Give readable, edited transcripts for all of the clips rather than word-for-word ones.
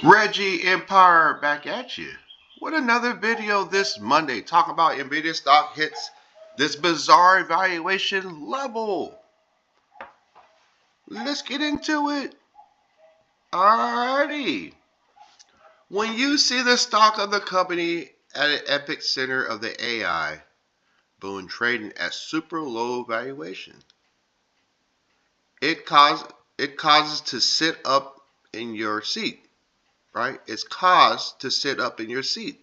Reggie Empire back at you with another video this Monday talking about Nvidia stock hits this bizarre valuation level. Let's get into it. Alrighty. When you see the stock of the company at an epic center of the AI boom trading at super low valuation, it causes to sit up in your seat. Right? It's caused to sit up in your seat.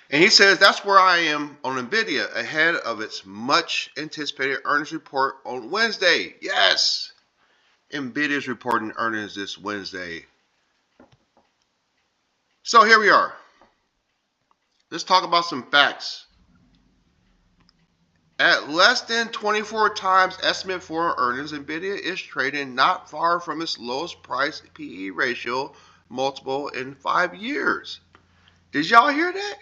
And he says that's where I am on Nvidia ahead of its much anticipated earnings report on Wednesday. Yes, Nvidia is reporting earnings this Wednesday. So here we are. Let's talk about some facts. At less than 24 times estimate for earnings, Nvidia is trading not far from its lowest price PE ratio multiple in 5 years. Did y'all hear that?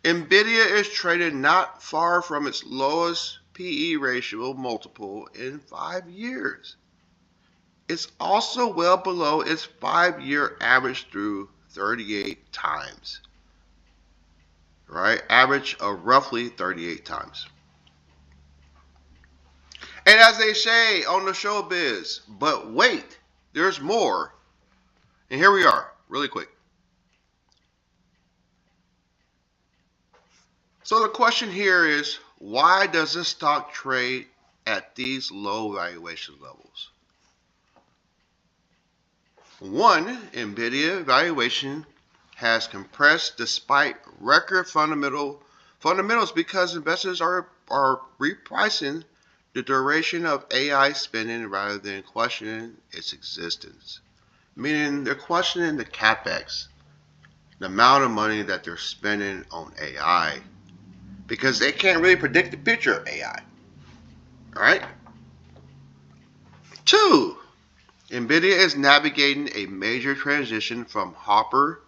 Nvidia is trading not far from its lowest PE ratio multiple in 5 years. It's also well below its 5-year average through 38 times. Right? Average of roughly 38 times. And as they say on the showbiz, but wait, there's more. And here we are, really quick. So the question here is, why does this stock trade at these low valuation levels? One, Nvidia valuation has compressed despite record fundamentals because investors are repricing the duration of AI spending rather than questioning its existence. Meaning they're questioning the capex, the amount of money that they're spending on AI, because they can't really predict the future of AI. All right? Two, Nvidia is navigating a major transition from Hopper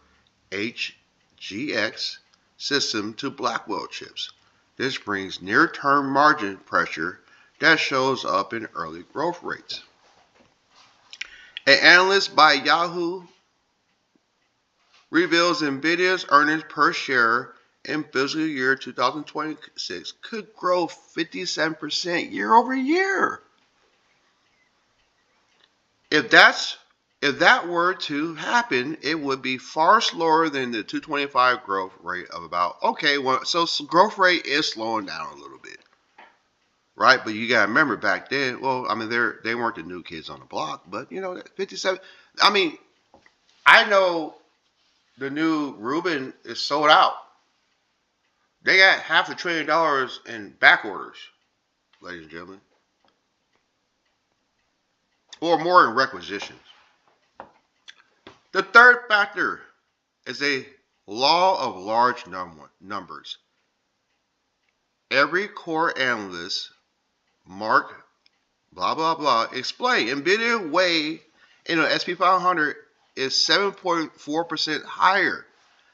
HGX system to Blackwell chips. This brings near-term margin pressure that shows up in early growth rates. An analyst by Yahoo reveals Nvidia's earnings per share in fiscal year 2026 could grow 57% year over year. If that were to happen, it would be far slower than the 225 growth rate of about, so growth rate is slowing down a little bit. Right? But you got to remember back then, they weren't the new kids on the block, but 57, I know the new Rubin is sold out. They got $500 billion in back orders, ladies and gentlemen. Or more in requisitions. The third factor is a law of large numbers. Every core analyst, Mark, blah, blah, blah, explain Nvidia weight in an SP 500 is 7.4% higher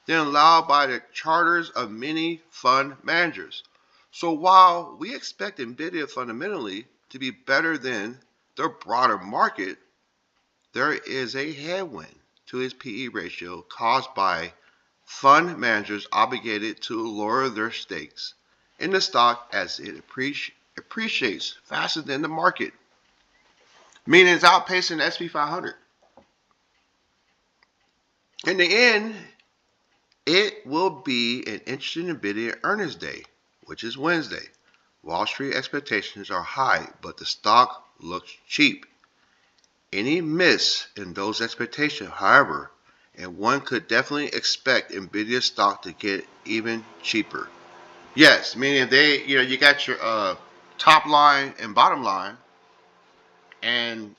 than allowed by the charters of many fund managers. So while we expect Nvidia fundamentally to be better than the broader market, there is a headwind to its PE ratio caused by fund managers obligated to lower their stakes in the stock as it appreciates faster than the market, meaning it's outpacing the SP 500. In the end, it will be an interesting Nvidia earnings day, which is Wednesday. Wall Street expectations are high, but the stock looks cheap. Any miss in those expectations, however, and one could definitely expect Nvidia stock to get even cheaper. Yes, meaning you got your top line and bottom line and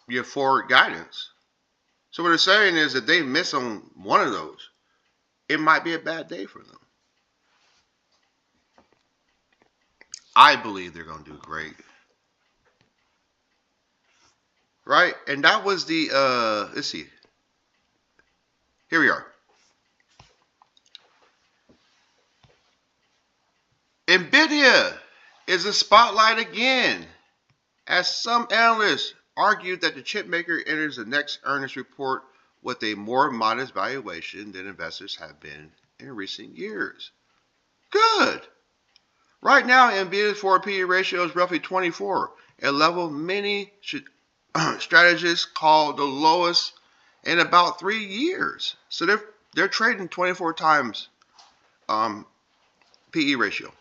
your forward guidance. So what they're saying is that they miss on one of those, it might be a bad day for them. I believe they're going to do great. Right? And that was the, let's see. Here we are. Nvidia is a spotlight again, as some analysts argued that the chip maker enters the next earnings report with a more modest valuation than investors have been in recent years. Good. Right now, Nvidia's forward PE ratio is roughly 24, a level many strategists call the lowest in about 3 years. So they're trading 24 times PE ratio,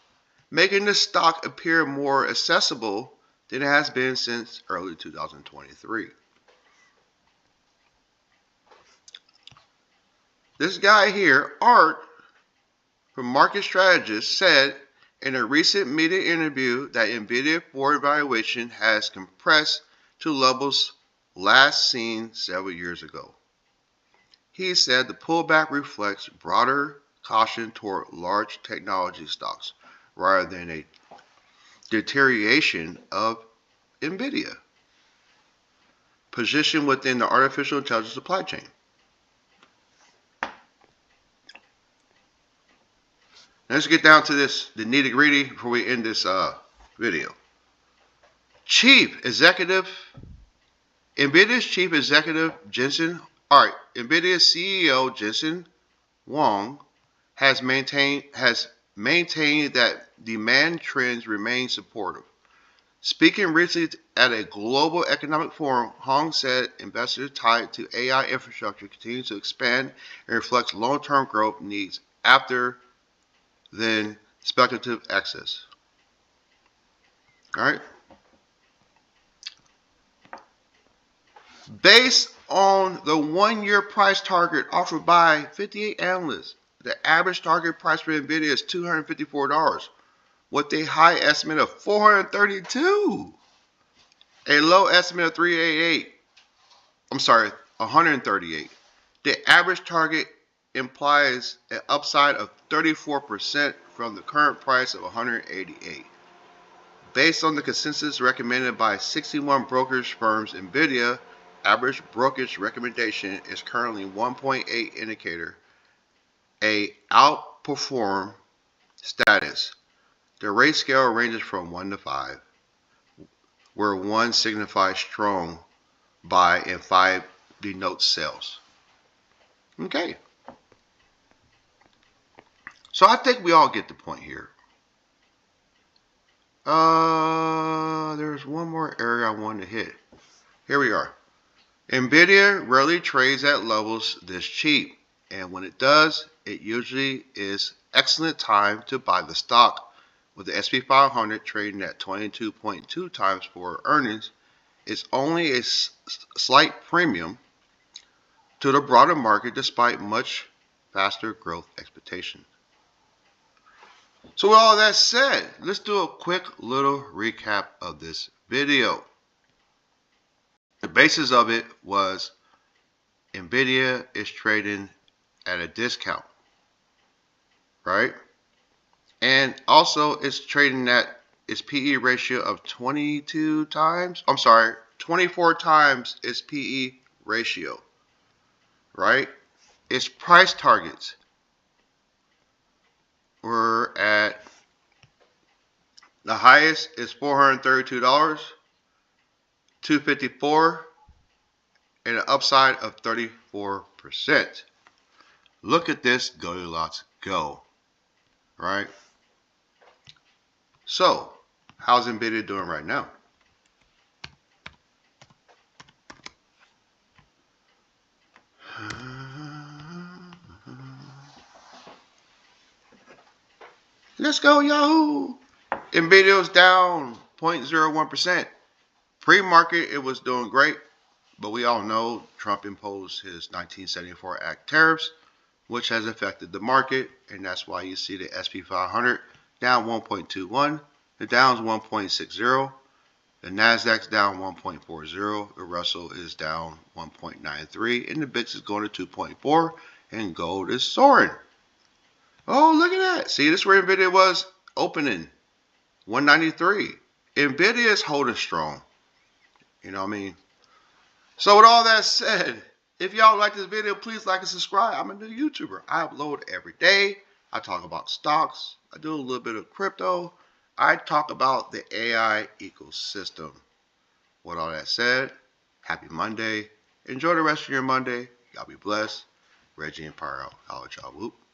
making the stock appear more accessible than it has been since early 2023. This guy here, Art, from Market Strategist, said in a recent media interview that Nvidia forward valuation has compressed to levels last seen several years ago. He said the pullback reflects broader caution toward large technology stocks rather than a deterioration of Nvidia position within the artificial intelligence supply chain. Let's get down to this, the nitty-gritty, before we end this video. Nvidia's chief executive Nvidia's CEO Jensen Huang has maintained that demand trends remain supportive. Speaking recently at a global economic forum, Huang said investors tied to AI infrastructure continue to expand and reflects long-term growth needs after than speculative access. All right. Based on the 1-year price target offered by 58 analysts, the average target price for Nvidia is $254, with a high estimate of $432, a low estimate of $138. The average target implies an upside of 34% from the current price of $188. Based on the consensus recommended by 61 brokerage firms, Nvidia average brokerage recommendation is currently 1.8 indicator, a outperform status. The rate scale ranges from 1 to 5, where 1 signifies strong buy and 5 denotes sales. Okay. So I think we all get the point here. There's one more area I wanted to hit. Here we are. Nvidia rarely trades at levels this cheap, and when it does, it usually is excellent time to buy the stock. With the SP 500 trading at 22.2 times forward earnings, it's only a slight premium to the broader market despite much faster growth expectations. So with all that said, let's do a quick little recap of this video. The basis of it was Nvidia is trading at a discount, right? And also it's trading at its PE ratio of 24 times its PE ratio, right? Its price targets were at the highest is $432, $254, and an upside of 34%. Look at this Goldilocks go, right? So, how's Nvidia doing right now? Let's go, Yahoo! Nvidia was down 0.01%. Pre-market, it was doing great, but we all know Trump imposed his 1974 Act tariffs, which has affected the market, and that's why you see the SP 500 down 1.21, the Dow's 1.60, the Nasdaq's down 1.40, the Russell is down 1.93, and the VIX is going to 2.4, and gold is soaring. Oh, look at that. See, this is where Nvidia was opening, 193. Nvidia is holding strong. You know what I mean? So with all that said, if y'all like this video, please like and subscribe. I'm a new YouTuber. I upload every day. I talk about stocks. I do a little bit of crypto. I talk about the AI ecosystem. With all that said, Happy Monday. Enjoy the rest of your Monday. Y'all be blessed. Reggie and Pyro. I'll let y'all whoop.